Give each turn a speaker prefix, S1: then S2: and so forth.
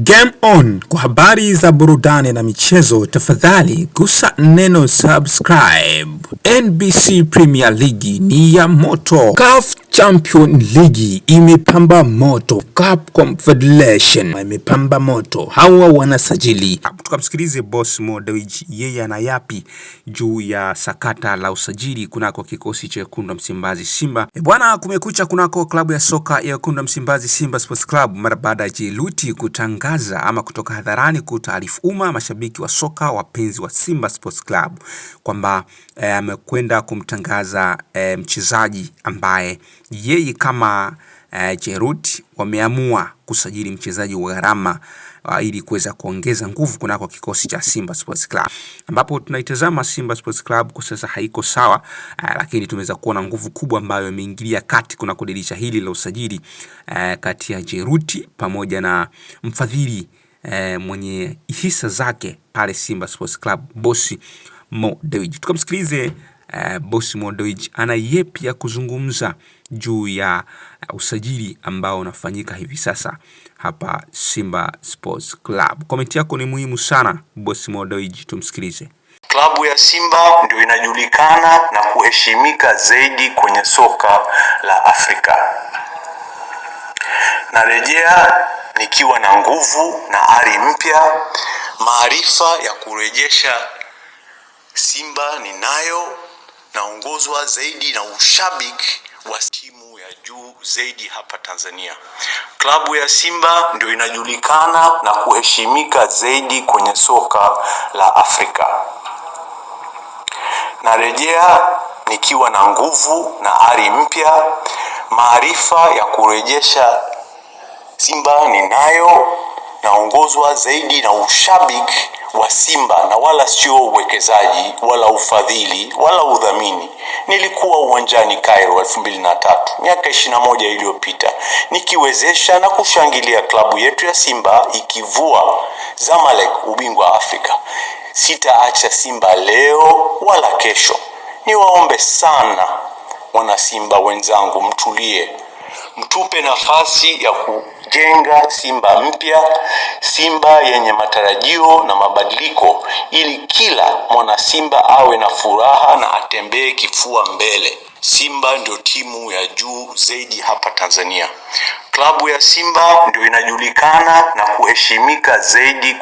S1: Game on. Kwa habari za burudani na michezo, tafadhali gusa neno subscribe. NBC Premier League ni ya moto. CAF Champion League imepamba moto. CAF Confederation imepamba moto. Hawa wanasajili. Tukamsikilize Boss Mo Dewji, yeye ana yapi juu ya sakata la usajili kunako kikosi cha Wekundu wa Msimbazi Simba. Bwana, kumekucha kunako klabu ya soka ya Wekundu wa Msimbazi Simba Sports Club mara baada ya Jeruti kutangaza ama kutoka hadharani kutaarifu umma, mashabiki wa soka wapenzi wa Simba Sports Club kwamba amekwenda kumtangaza mchezaji ambaye yeye kama Jeruti wameamua kusajili mchezaji wa gharama ili kuweza kuongeza nguvu kunako kikosi cha Simba Sports Club, ambapo tunaitazama Simba Sports Club kwa sasa haiko sawa, lakini tumeweza kuona nguvu kubwa ambayo imeingilia kati kunako dirisha hili la usajili kati ya Jeruti pamoja na mfadhili mwenye hisa zake pale Simba Sports Club, Boss Mo Dewji. Tukamsikilize Boss Mo Dewji ana yepi ya kuzungumza juu ya usajili ambao unafanyika hivi sasa hapa Simba Sports Club. Komenti yako ni muhimu sana, Boss Mo Dewji, tumsikilize.
S2: Klabu ya Simba ndio inajulikana na kuheshimika zaidi kwenye soka la Afrika. Narejea nikiwa na nguvu na ari mpya, maarifa ya kurejesha Simba ninayo, naongozwa zaidi na ushabiki wa timu ya juu zaidi hapa Tanzania. Klabu ya Simba ndio inajulikana na kuheshimika zaidi kwenye soka la Afrika. Narejea nikiwa na nguvu na ari mpya, maarifa ya kurejesha Simba ninayo, naongozwa zaidi na ushabiki wa Simba na wala sio uwekezaji wala ufadhili wala udhamini. Nilikuwa uwanjani Cairo 2003, miaka 21 iliyopita, nikiwezesha na kushangilia klabu yetu ya Simba ikivua Zamalek ubingwa Afrika. Sitaacha Simba leo wala kesho. Niwaombe sana wana Simba wenzangu, mtulie. Mtupe nafasi ya kujenga Simba mpya, Simba yenye matarajio na mabadiliko, ili kila mwana Simba awe na furaha na atembee kifua mbele. Simba ndio timu ya juu zaidi hapa Tanzania. Klabu ya Simba ndio inajulikana na kuheshimika zaidi kwenye